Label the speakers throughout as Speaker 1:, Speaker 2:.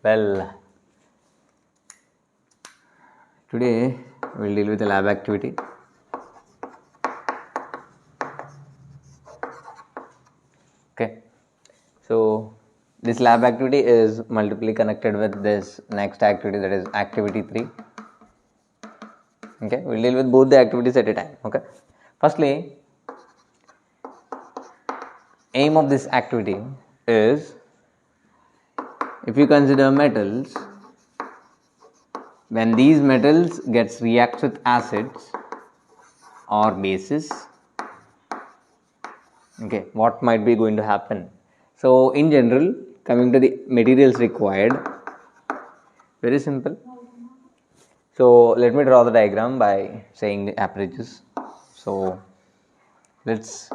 Speaker 1: Well, today we'll deal with a lab activity. Okay, so this lab activity is multiply connected with this next activity, that is activity 3. Okay, we'll deal with both the activities at a time. Okay, firstly, aim of this activity is, if you consider metals, when these metals gets reacts with acids or bases, okay, what might be going to happen? So in general, coming to the materials required, very simple. So let me draw the diagram by saying the apparatus. So let's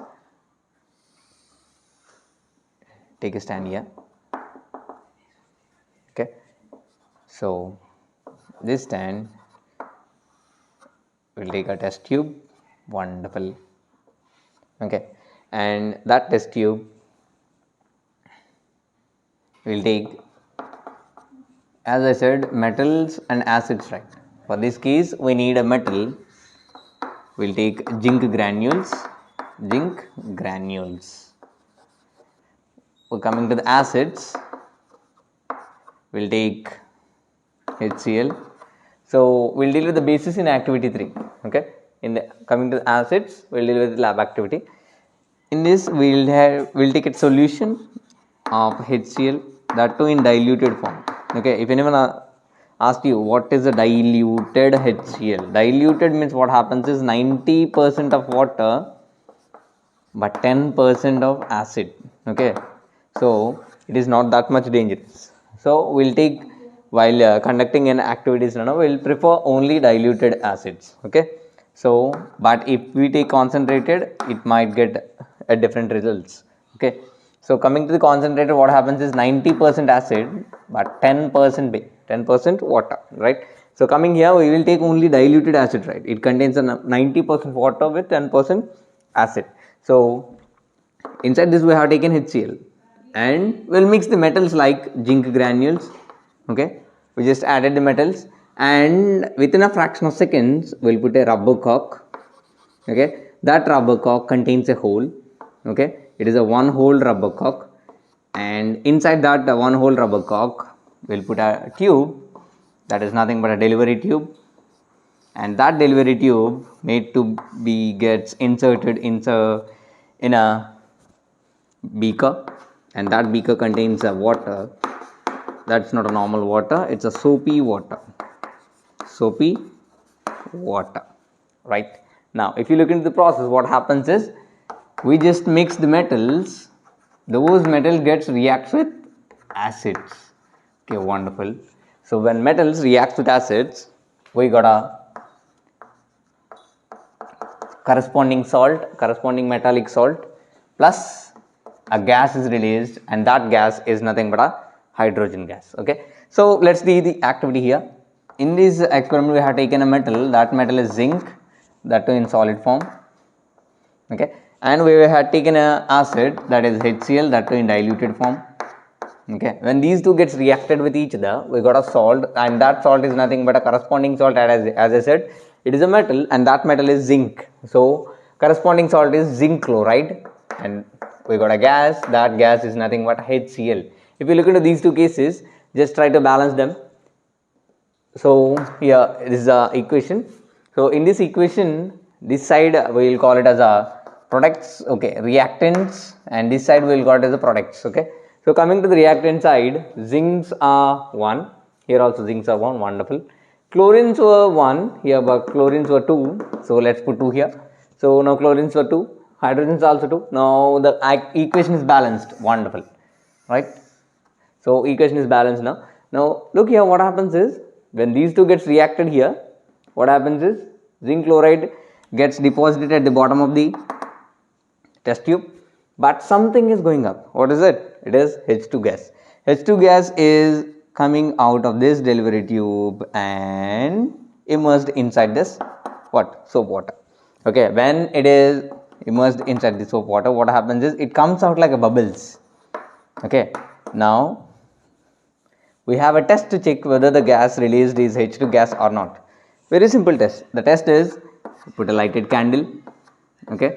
Speaker 1: take a stand here. Okay, so this stand will take a test tube. Wonderful. Okay, and that test tube will take, as I said, metals and acids, right? For this case, we need a metal. We'll take zinc granules. Zinc granules. We're coming to the acids. We'll take HCl. So we'll deal with the bases in activity 3. Okay. In the coming to the acids, we'll deal with the lab activity. In this, we'll take a solution of HCl, that too in diluted form. Okay. If anyone asked you what is a diluted HCl, diluted means what happens is 90% of water but 10% of acid. Okay, so it is not that much dangerous. So we'll take, while conducting an activities, we'll prefer only diluted acids. Okay, so but if we take concentrated, it might get a different results. Okay, so coming to the concentrated, what happens is 90% acid but 10% water, right? So coming here, we will take only diluted acid, right? It contains a 90% water with 10% acid. So inside this we have taken HCl and we'll mix the metals like zinc granules. Okay, we just added the metals and within a fraction of seconds we'll put a rubber cork. Okay, that rubber cork contains a hole. Okay, it is a one hole rubber cork, and inside that one hole rubber cork we'll put a tube, that is nothing but a delivery tube, and that delivery tube made to be gets inserted in a beaker, and that beaker contains a water. That's not a normal water, it's a soapy water, right? Now if you look into the process, what happens is we just mix the metals, those metals gets reacts with acids. Okay, wonderful. So when metals reacts with acids, we got a corresponding metallic salt, plus a gas is released, and that gas is nothing but a hydrogen gas. Okay, so let's see the activity here. In this experiment, we have taken a metal, that metal is zinc, that too in solid form. Okay, and we had taken a acid, that is HCl, that too in diluted form. Okay, when these two gets reacted with each other, we got a salt, and that salt is nothing but a corresponding salt, as I said, it is a metal, and that metal is zinc. So corresponding salt is zinc chloride, and we got a gas, that gas is nothing but HCl. If you look into these two cases, just try to balance them. So here this is the equation. So in this equation, this side we will call it as a products, okay, reactants, and this side we will call it as a products. Okay, so coming to the reactant side, zincs are 1, here also zincs are 1, wonderful. Chlorines were 1 here, but chlorines were 2, so let's put 2 here. So now chlorines were 2, hydrogens also 2. Now the equation is balanced, wonderful, right? So equation is balanced now. Now look here, what happens is when these two gets reacted here, what happens is zinc chloride gets deposited at the bottom of the test tube, but something is going up. What is it? It is H2 gas. H2 gas is coming out of this delivery tube and immersed inside this soap water. Okay, when it is immersed inside the soap water, what happens is it comes out like a bubbles. Okay, now we have a test to check whether the gas released is H2 gas or not. Very simple test. The test is put a lighted candle. Okay,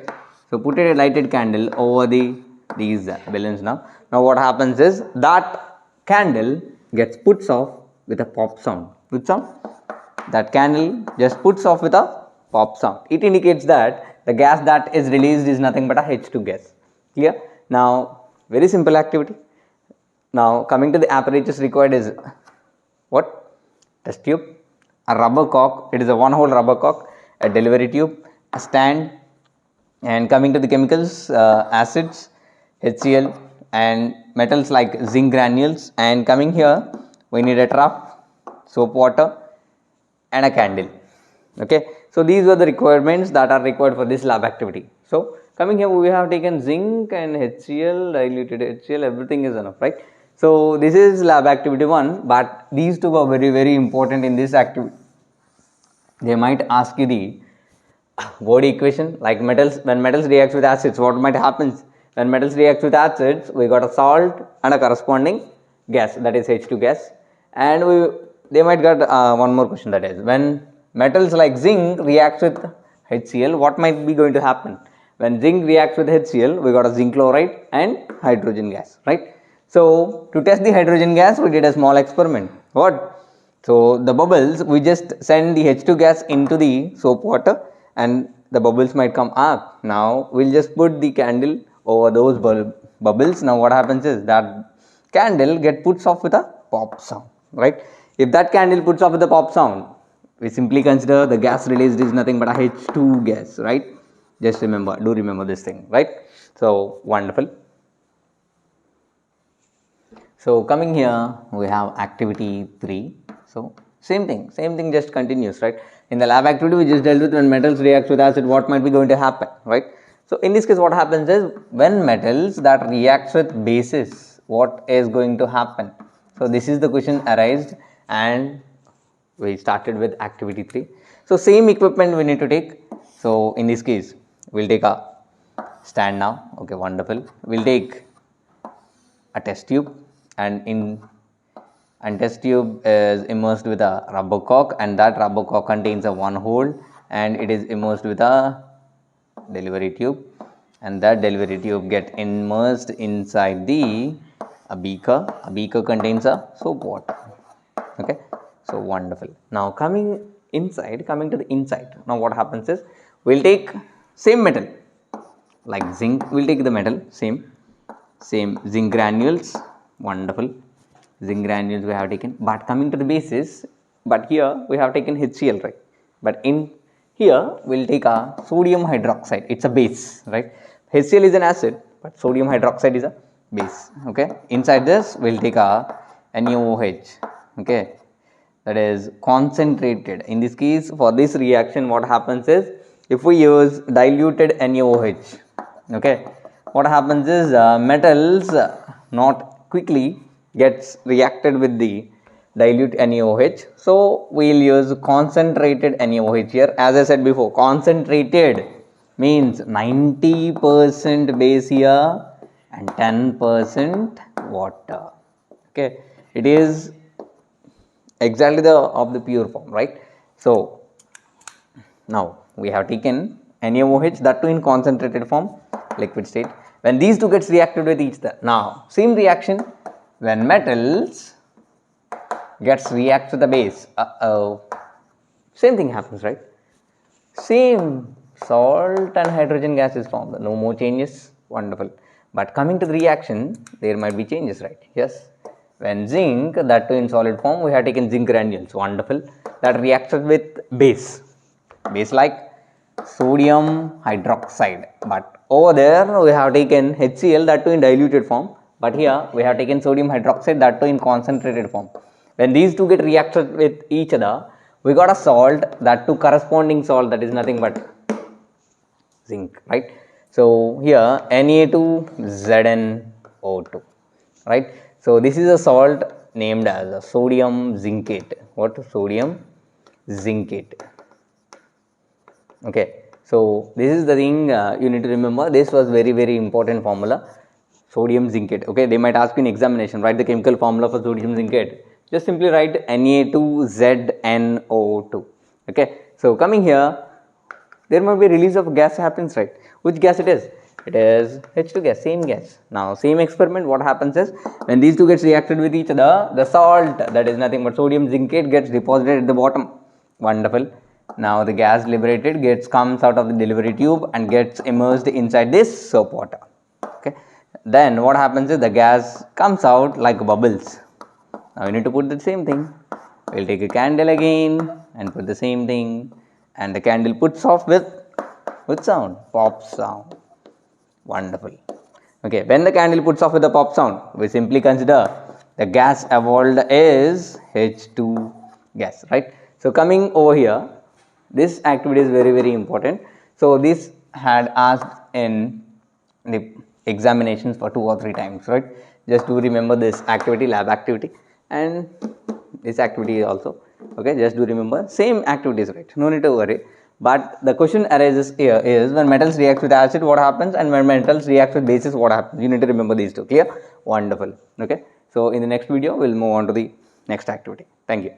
Speaker 1: so put a lighted candle over these balloons now. Now what happens is that candle gets puts off with a pop sound. Which sound? That candle just puts off with a pop sound. It indicates that the gas that is released is nothing but a H2 gas. Clear? Now very simple activity. Now coming to the apparatus required is what? Test tube, a rubber cork, it is a one hole rubber cork, a delivery tube, a stand, and coming to the chemicals, acids, HCl, and metals like zinc granules, and coming here we need a trough, soap water, and a candle. Okay, so these were the requirements that are required for this lab activity. So coming here we have taken zinc and HCl, diluted HCl, everything is enough, right? So this is lab activity 1, but these two are very important in this activity. They might ask you the word equation like metals. When metals reacts with acids, what might happen? When metals reacts with acids, we got a salt and a corresponding gas, that is H2 gas. And they might get one more question, that is when metals like zinc reacts with HCl, what might be going to happen? When zinc reacts with HCl, we got a zinc chloride and hydrogen gas, right? So to test the hydrogen gas, we did a small experiment. What? So the bubbles, we just send the H2 gas into the soap water and the bubbles might come up. Now we'll just put the candle over those bubbles. Now what happens is that candle puts off with a pop sound, right? If that candle puts off with a pop sound, we simply consider the gas released is nothing but a H2 gas, right? Just remember, do remember this thing, right? So wonderful. So coming here, we have activity 3. So same thing just continues, right? In the lab activity, we just dealt with when metals react with acid, what might be going to happen, right? So in this case, what happens is when metals that reacts with bases, what is going to happen? So this is the question arised, and we started with activity 3. So same equipment we need to take. So in this case, we'll take a stand now. Okay, wonderful. We'll take a test tube, and test tube is immersed with a rubber cork, and that rubber cork contains a one hole, and it is immersed with a delivery tube, and that delivery tube get immersed inside a beaker. A beaker contains a soap water. Okay, so wonderful. Now coming to the inside, now what happens is we'll take same metal like zinc. We'll take the metal same zinc granules. Wonderful. Zinc granules we have taken, but coming to the bases, but here we have taken HCl, right? But in here we'll take a sodium hydroxide. It's a base, right? HCl is an acid, but sodium hydroxide is a base. Okay, inside this we'll take a NaOH. Okay, that is concentrated. In this case, for this reaction, what happens is if we use diluted NaOH, okay, what happens is metals not quickly gets reacted with the dilute NaOH. So we'll use concentrated NaOH here. As I said before, concentrated means 90% base here and 10% water. Okay, it is exactly of the pure form, right? So now we have taken NaOH, that too in concentrated form, liquid state. When these two gets reacted with each other, now same reaction. When metals gets react with the base, same thing happens, right? Same salt and hydrogen gas is formed. No more changes. Wonderful. But coming to the reaction, there might be changes, right? Yes. When zinc, that too in solid form, we have taken zinc granules. Wonderful. That reacted with base like sodium hydroxide. But over there we have taken HCl, that too in diluted form. But here we have taken sodium hydroxide, that too in concentrated form. When these two get reacted with each other, we got a salt, that too corresponding salt, that is nothing but zinc, right? So here Na2ZnO2, right? So this is a salt named as a sodium zincate. What? Sodium zincate. Okay, so this is the thing you need to remember. This was very important formula, sodium zincate. Okay, they might ask you in examination, write the chemical formula for sodium zincate. just simply write Na2ZNO2. Okay, so coming here, there might be release of gas happens, right? Which gas it is? It is H2 gas, same gas. Now same experiment, what happens is when these two gets reacted with each other, the salt, that is nothing but sodium zincate, gets deposited at the bottom. Wonderful. Now the gas liberated comes out of the delivery tube and gets immersed inside this soap water. Okay, then what happens is the gas comes out like bubbles. Now we need to put the same thing. We'll take a candle again and put the same thing, and the candle puts off with sound, pop sound. Wonderful. Okay, when the candle puts off with a pop sound, we simply consider the gas evolved is H2 gas, right? So coming over here, this activity is very important. So this had asked in the examinations for 2 or 3 times, right? Just do remember this activity, lab activity, and this activity also. Okay, just do remember same activities, right? No need to worry. But the question arises here is when metals react with acid, what happens, and when metals react with bases, what happens? You need to remember these two. Clear? Wonderful. Okay. So in the next video, we'll move on to the next activity. Thank you.